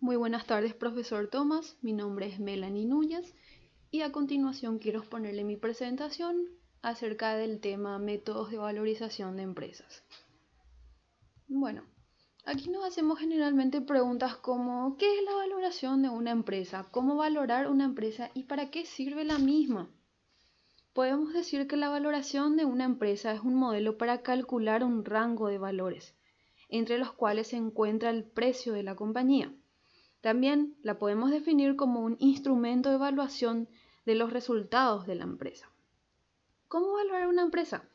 Muy buenas tardes, profesor Tomás. Mi nombre es Melanie Núñez y a continuación quiero exponerle mi presentación acerca del tema métodos de valorización de empresas. Bueno, aquí nos hacemos generalmente preguntas como ¿qué es la valoración de una empresa? ¿Cómo valorar una empresa y para qué sirve la misma? Podemos decir que la valoración de una empresa es un modelo para calcular un rango de valores, entre los cuales se encuentra el precio de la compañía. También la podemos definir como un instrumento de evaluación de los resultados de la empresa. ¿Cómo valorar una empresa?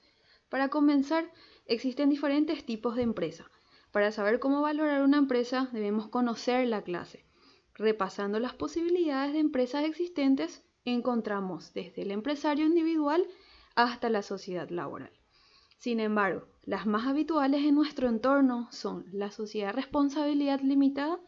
Para comenzar, existen diferentes tipos de empresa. Para saber cómo valorar una empresa, debemos conocer la clase. Repasando las posibilidades de empresas existentes, encontramos desde el empresario individual hasta la sociedad laboral. Sin embargo, las más habituales en nuestro entorno son la sociedad de responsabilidad limitada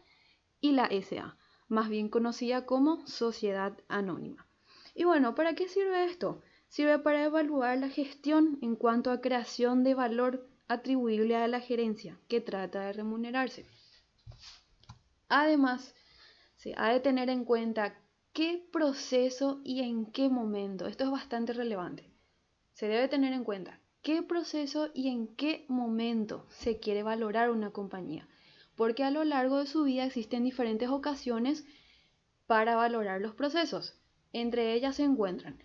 y la SA, más bien conocida como sociedad anónima. Y bueno, ¿para qué sirve esto? Sirve para evaluar la gestión en cuanto a creación de valor atribuible a la gerencia, que trata de remunerarse. Además, se ha de tener en cuenta qué proceso y en qué momento. Esto es bastante relevante. Se debe tener en cuenta qué proceso y en qué momento se quiere valorar una compañía, porque a lo largo de su vida existen diferentes ocasiones para valorar los procesos. Entre ellas se encuentran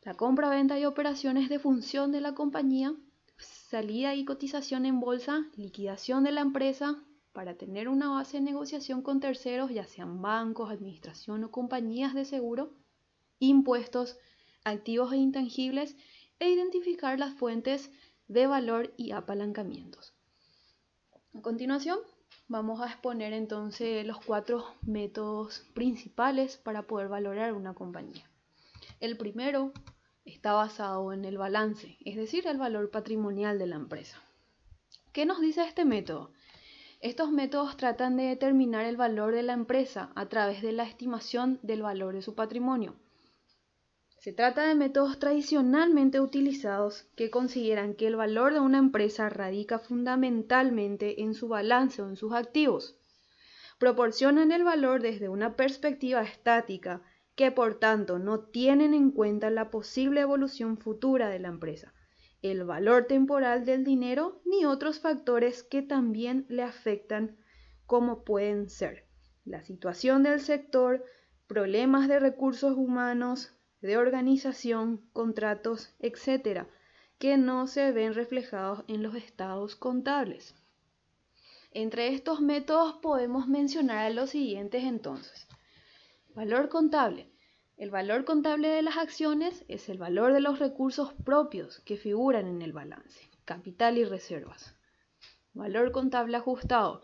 la compra, venta y operaciones de función de la compañía, salida y cotización en bolsa, liquidación de la empresa para tener una base de negociación con terceros, ya sean bancos, administración o compañías de seguro, impuestos, activos e intangibles, e identificar las fuentes de valor y apalancamientos. A continuación, vamos a exponer entonces los 4 métodos principales para poder valorar una compañía. El primero está basado en el balance, es decir, el valor patrimonial de la empresa. ¿Qué nos dice este método? Estos métodos tratan de determinar el valor de la empresa a través de la estimación del valor de su patrimonio. Se trata de métodos tradicionalmente utilizados que consideran que el valor de una empresa radica fundamentalmente en su balance o en sus activos. Proporcionan el valor desde una perspectiva estática que por tanto no tienen en cuenta la posible evolución futura de la empresa, el valor temporal del dinero ni otros factores que también le afectan, como pueden ser la situación del sector, problemas de recursos humanos, de organización, contratos, etc., que no se ven reflejados en los estados contables. Entre estos métodos podemos mencionar a los siguientes entonces. Valor contable. El valor contable de las acciones es el valor de los recursos propios que figuran en el balance, capital y reservas. Valor contable ajustado.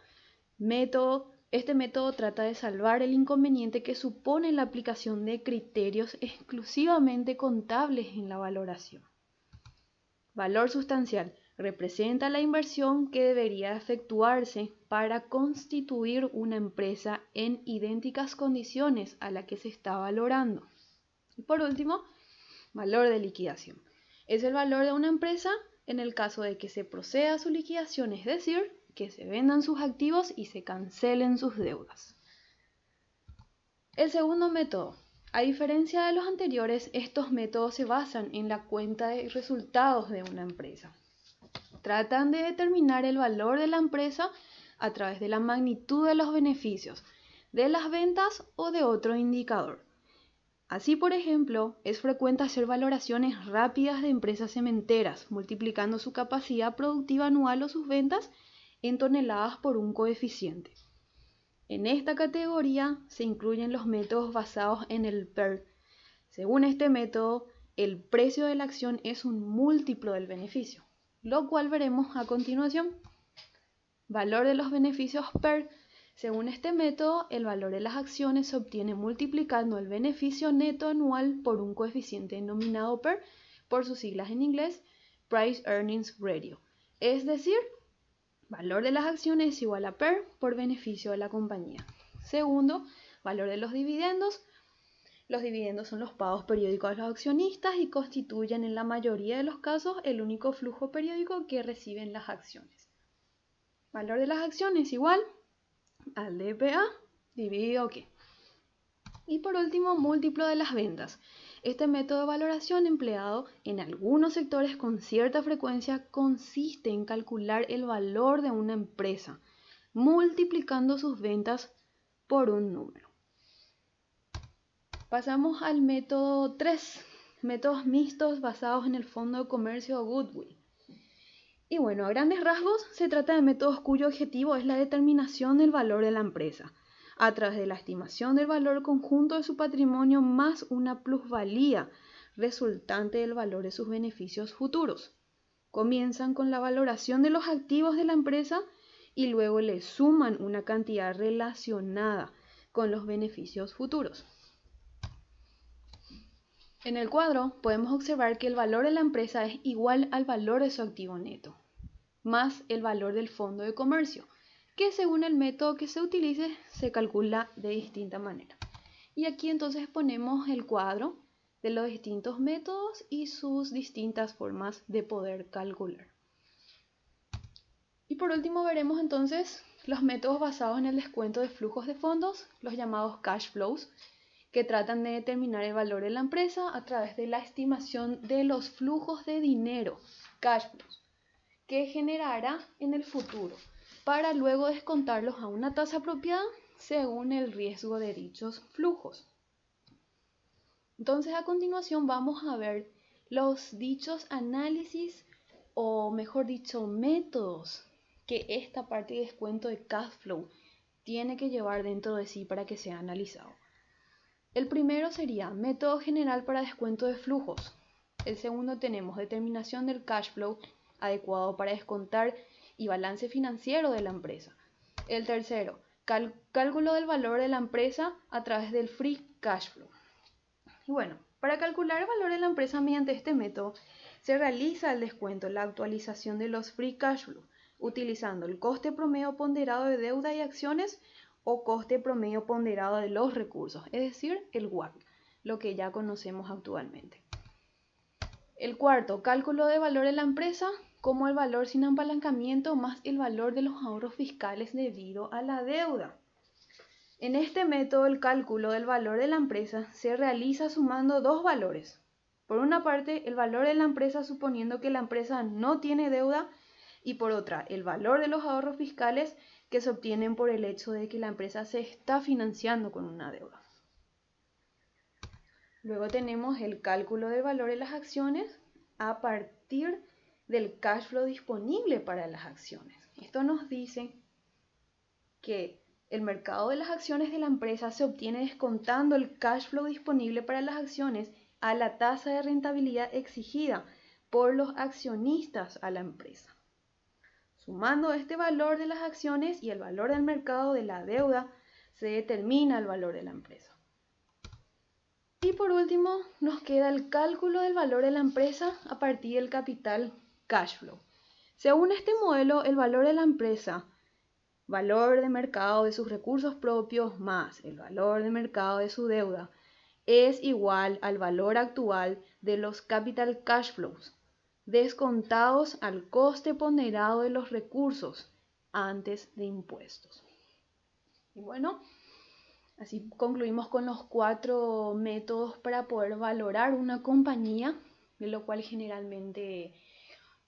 Este método trata de salvar el inconveniente que supone la aplicación de criterios exclusivamente contables en la valoración. Valor sustancial. Representa la inversión que debería efectuarse para constituir una empresa en idénticas condiciones a la que se está valorando. Y por último, valor de liquidación. Es el valor de una empresa en el caso de que se proceda a su liquidación, es decir, que se vendan sus activos y se cancelen sus deudas. El segundo método. A diferencia de los anteriores, estos métodos se basan en la cuenta de resultados de una empresa. Tratan de determinar el valor de la empresa a través de la magnitud de los beneficios, de las ventas o de otro indicador. Así, por ejemplo, es frecuente hacer valoraciones rápidas de empresas cementeras, multiplicando su capacidad productiva anual o sus ventas en toneladas por un coeficiente. En esta categoría se incluyen los métodos basados en el PER. Según este método, el precio de la acción es un múltiplo del beneficio, lo cual veremos a continuación. Valor de los beneficios PER. Según este método, el valor de las acciones se obtiene multiplicando el beneficio neto anual por un coeficiente denominado PER, por sus siglas en inglés, Price Earnings Ratio. Es decir, valor de las acciones es igual a PER por beneficio de la compañía. Segundo, valor de los dividendos. Los dividendos son los pagos periódicos a los accionistas y constituyen en la mayoría de los casos el único flujo periódico que reciben las acciones. Valor de las acciones igual al DPA dividido qué. Y por último, múltiplo de las ventas. Este método de valoración empleado en algunos sectores con cierta frecuencia consiste en calcular el valor de una empresa, multiplicando sus ventas por un número. Pasamos al método 3, métodos mixtos basados en el fondo de comercio o goodwill. Y bueno, a grandes rasgos se trata de métodos cuyo objetivo es la determinación del valor de la empresa, a través de la estimación del valor conjunto de su patrimonio más una plusvalía resultante del valor de sus beneficios futuros. Comienzan con la valoración de los activos de la empresa y luego le suman una cantidad relacionada con los beneficios futuros. En el cuadro podemos observar que el valor de la empresa es igual al valor de su activo neto, más el valor del fondo de comercio, que según el método que se utilice se calcula de distinta manera. Y aquí entonces ponemos el cuadro de los distintos métodos y sus distintas formas de poder calcular. Y por último veremos entonces los métodos basados en el descuento de flujos de fondos, los llamados cash flows, que tratan de determinar el valor de la empresa a través de la estimación de los flujos de dinero, cash flows, que generará en el futuro, para luego descontarlos a una tasa apropiada según el riesgo de dichos flujos. Entonces a continuación vamos a ver los dichos análisis, o mejor dicho, métodos que esta parte de descuento de cash flow tiene que llevar dentro de sí para que sea analizado. El primero sería método general para descuento de flujos. El segundo tenemos determinación del cash flow adecuado para descontar y balance financiero de la empresa. El tercero, cálculo del valor de la empresa a través del free cash flow. Y bueno, para calcular el valor de la empresa mediante este método se realiza el descuento, la actualización de los free cash flow, utilizando el coste promedio ponderado de deuda y acciones o coste promedio ponderado de los recursos, es decir, el WACC, lo que ya conocemos actualmente. El cuarto, cálculo de valor de la empresa, como el valor sin apalancamiento más el valor de los ahorros fiscales debido a la deuda. En este método, el cálculo del valor de la empresa se realiza sumando dos valores. Por una parte, el valor de la empresa suponiendo que la empresa no tiene deuda, y por otra, el valor de los ahorros fiscales que se obtienen por el hecho de que la empresa se está financiando con una deuda. Luego tenemos el cálculo del valor de las acciones a partir del cash flow disponible para las acciones. Esto nos dice que el mercado de las acciones de la empresa se obtiene descontando el cash flow disponible para las acciones a la tasa de rentabilidad exigida por los accionistas a la empresa. Sumando este valor de las acciones y el valor del mercado de la deuda, se determina el valor de la empresa. Y por último, nos queda el cálculo del valor de la empresa a partir del capital cash flow. Según este modelo, el valor de la empresa, valor de mercado de sus recursos propios más el valor de mercado de su deuda, es igual al valor actual de los capital cash flows, descontados al coste ponderado de los recursos antes de impuestos. Y bueno, así concluimos con los 4 métodos para poder valorar una compañía, de lo cual generalmente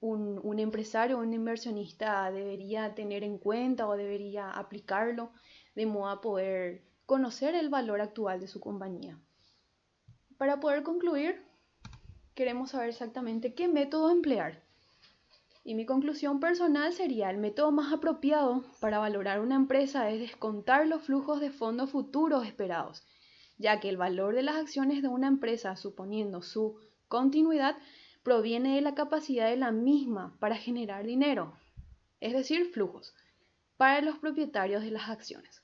un empresario o un inversionista debería tener en cuenta o debería aplicarlo de modo a poder conocer el valor actual de su compañía. Para poder concluir, queremos saber exactamente qué método emplear. Y mi conclusión personal sería: el método más apropiado para valorar una empresa es descontar los flujos de fondos futuros esperados, ya que el valor de las acciones de una empresa, suponiendo su continuidad, proviene de la capacidad de la misma para generar dinero, es decir, flujos, para los propietarios de las acciones.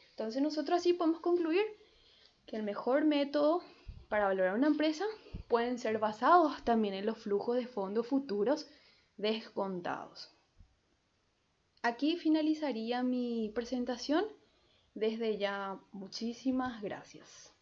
Entonces nosotros así podemos concluir que el mejor método para valorar una empresa pueden ser basados también en los flujos de fondos futuros descontados. Aquí finalizaría mi presentación. Desde ya, muchísimas gracias.